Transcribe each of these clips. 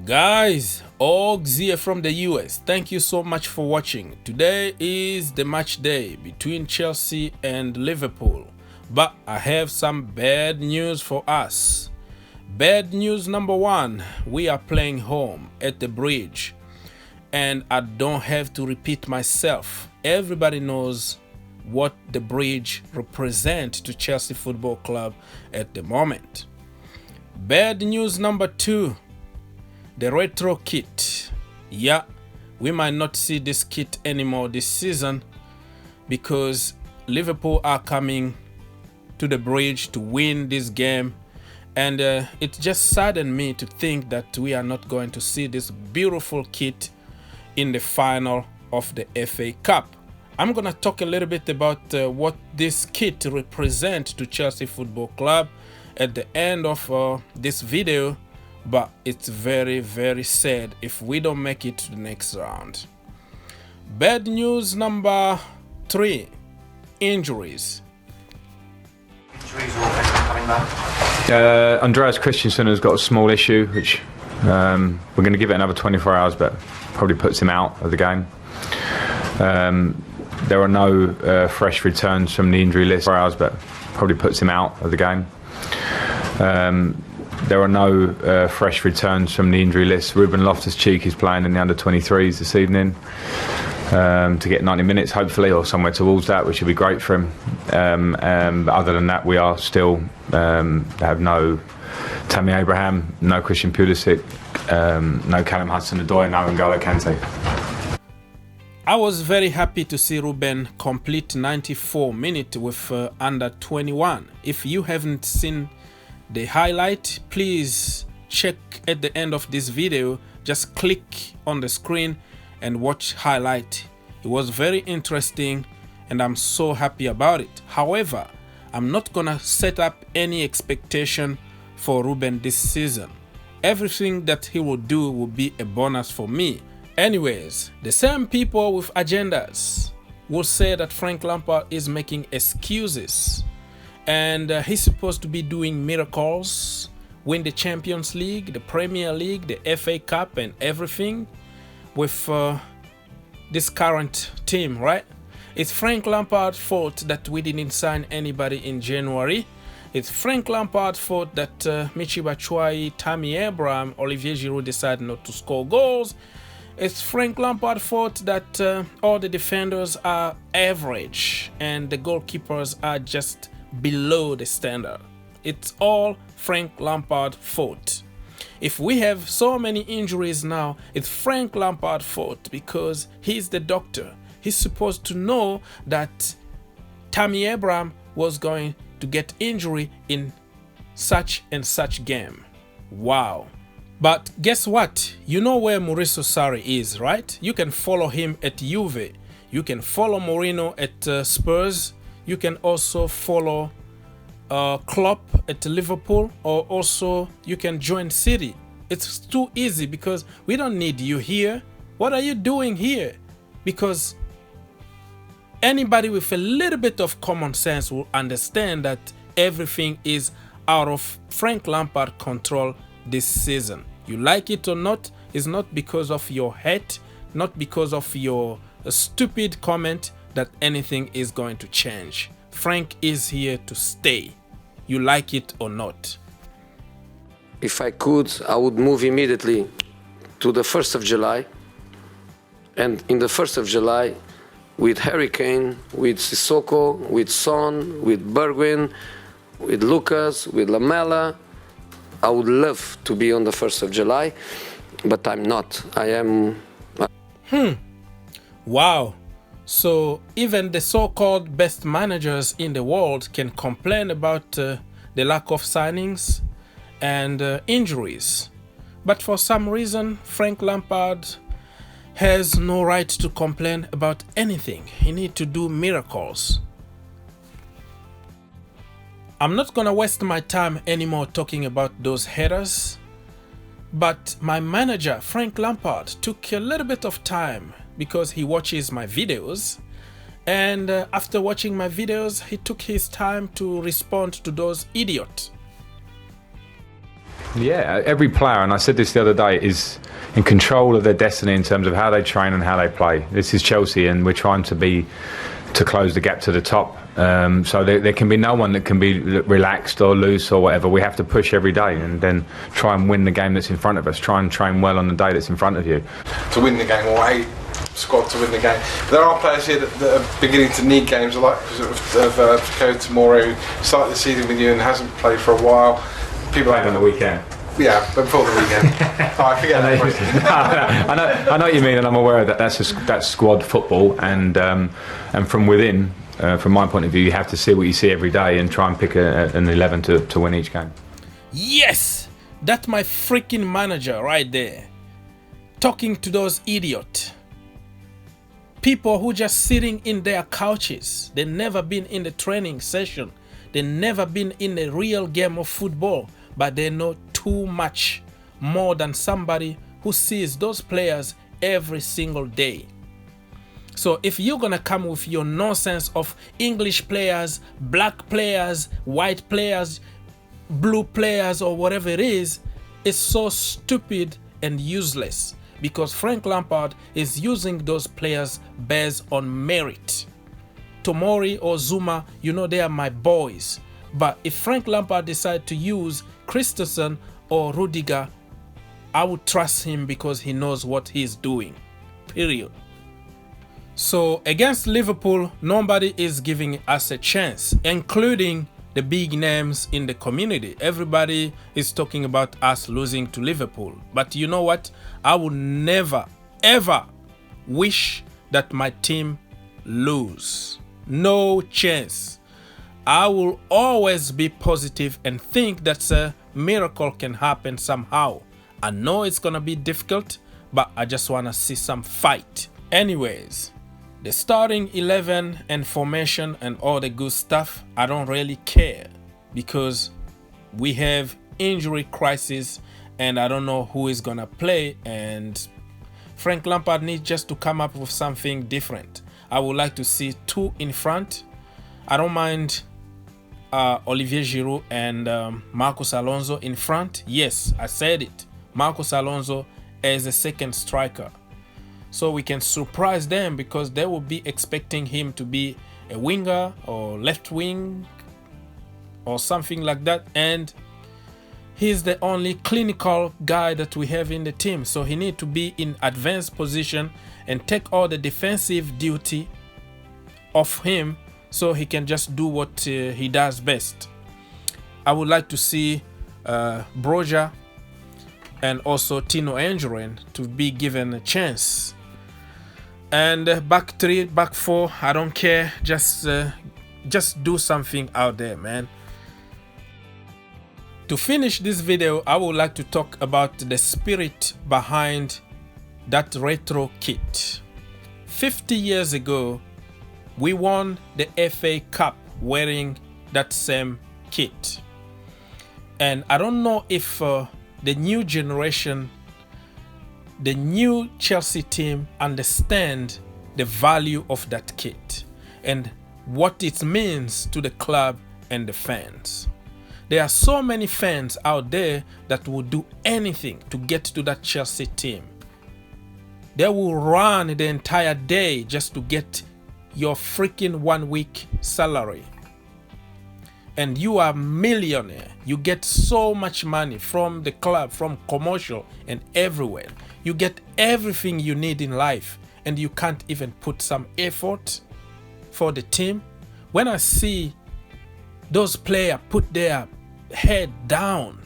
Guys, Ogz here from the US. Thank you so much for watching. Today is the match day between Chelsea and Liverpool. But I have some bad news for us. Bad news number one, we are playing home at the Bridge. And I don't have to repeat myself. Everybody knows what the Bridge represents to Chelsea Football Club at the moment. Bad news number two, the retro kit. Yeah, we might not see this kit anymore this season because Liverpool are coming to the Bridge to win this game, and it just saddened me to think that we are not going to see this beautiful kit in the final of the FA Cup. I'm gonna talk a little bit about what this kit represents to Chelsea Football Club at the end of this video, but it's very sad if we don't make it to the next round. Bad news number three, injuries. Coming back. Andreas Christensen has got a small issue, which we're going to give it another 24 hours, but probably puts him out of the game. There are no fresh returns from the injury list, but probably puts him out of the game. There are no fresh returns from the injury list. Loftus-cheek is playing in the under-23s this evening to get 90 minutes, hopefully, or somewhere towards that, which would be great for him. But other than that, we are still have no Tammy Abraham, no Christian Pulisic, no Callum Hudson-Odoi, no N'Golo Kante. I was very happy to see Ruben complete 94 minutes with under 21. If you haven't seen the highlight, please check at the end of this video. Just click on the screen and watch highlight. It was very interesting and I'm so happy about it. However, I'm not gonna set up any expectation for Ruben this season. Everything that he will do will be a bonus for me. Anyways, the same people with agendas will say that Frank Lampard is making excuses and he's supposed to be doing miracles, win the Champions League, the Premier League, the FA Cup and everything with this current team, right? It's Frank Lampard's fault that we didn't sign anybody in January. It's Frank Lampard's fault that Michy Batshuayi, Tammy Abraham, Olivier Giroud decided not to score goals. It's Frank Lampard's fault that all the defenders are average and the goalkeepers are just below the standard. It's all Frank Lampard's fault. If we have so many injuries now, it's Frank Lampard's fault because he's the doctor. He's supposed to know that Tammy Abraham was going to get injury in such and such game. Wow. But guess what? You know where Mauricio Sarri is, right? You can follow him at Juve. You can follow Mourinho at Spurs. You can also follow Klopp at Liverpool, or also you can join City. It's too easy because we don't need you here. What are you doing here? Because anybody with a little bit of common sense will understand that everything is out of Frank Lampard's control this season. You like it or not, it's not because of your hate, not because of your stupid comment that anything is going to change. Frank is here to stay. You like it or not. If I could, I would move immediately to the 1st of July. And in the 1st of July, with Harry Kane, with Sissoko, with Son, with Bergwijn, with Lucas, with Lamela, I would love to be on the 1st of July, but I'm not. I am... Wow. So even the so-called best managers in the world can complain about the lack of signings and injuries. But for some reason, Frank Lampard has no right to complain about anything. He needs to do miracles. I'm not gonna waste my time anymore talking about those haters, but my manager Frank Lampard took a little bit of time because he watches my videos, and after watching my videos he took his time to respond to those idiots. Yeah, every player, and I said this the other day, is in control of their destiny in terms of how they train and how they play. This is Chelsea, and we're trying to close the gap to the top. So there can be no one that can be relaxed or loose or whatever. We have to push every day and then try and win the game that's in front of us. Try and train well on the day that's in front of you. To win the game, or a squad to win the game. There are players here that are beginning to need games, like Ko Tomori, who started the season with you and hasn't played for a while. People Played on the weekend. Yeah, but before the weekend. I forget that question. I know what you mean, and I'm aware of that. That's squad football, and from within, from my point of view, you have to see what you see every day and try and pick an 11 to win each game. Yes, that's my freaking manager right there, talking to those idiots. People who just sitting in their couches. They never been in the training session. They never been in a real game of football, but they know too much more than somebody who sees those players every single day. So if you're gonna come with your nonsense of English players, black players, white players, blue players, or whatever it is, it's so stupid and useless, because Frank Lampard is using those players based on merit. Tomori or Zuma, you know, they are my boys. But if Frank Lampard decide to use Christensen or Rudiger, I would trust him because he knows what he's doing. Period. So against Liverpool, nobody is giving us a chance, including the big names in the community. Everybody is talking about us losing to Liverpool. But you know what? I would never, ever wish that my team lose. No chance. I will always be positive and think that a miracle can happen somehow. I know it's gonna be difficult, but I just wanna see some fight. Anyways, the starting 11 and formation and all the good stuff, I don't really care, because we have injury crisis and I don't know who is gonna play, and Frank Lampard needs just to come up with something different. I would like to see two in front. I don't mind Olivier Giroud and Marcos Alonso in front. Yes, I said it. Marcos Alonso as a second striker. So we can surprise them, because they will be expecting him to be a winger or left wing or something like that. And he's the only clinical guy that we have in the team. So he needs to be in advanced position and take all the defensive duty of him, so he can just do what he does best. I would like to see Broja and also Tino Anjorin to be given a chance. And back three, back four, I don't care. Just do something out there, man. To finish this video, I would like to talk about the spirit behind that retro kit. 50 years ago, we won the FA Cup wearing that same kit. And I don't know if the new generation, the new Chelsea team, understand the value of that kit and what it means to the club and the fans. There are so many fans out there that will do anything to get to that Chelsea team. They will run the entire day just to get your freaking 1 week salary. And you are a millionaire. You get so much money from the club, from commercial and everywhere. You get everything you need in life, and you can't even put some effort for the team. When I see those players put their head down,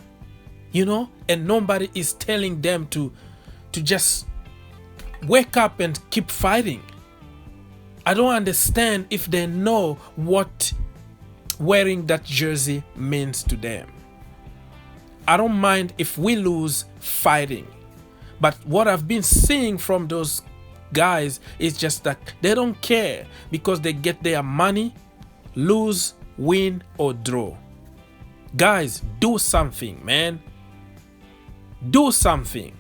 you know, and nobody is telling them to just wake up and keep fighting. I don't understand if they know what wearing that jersey means to them. I don't mind if we lose fighting, but what I've been seeing from those guys is just that they don't care, because they get their money, lose, win or draw. Guys, do something, man. Do something.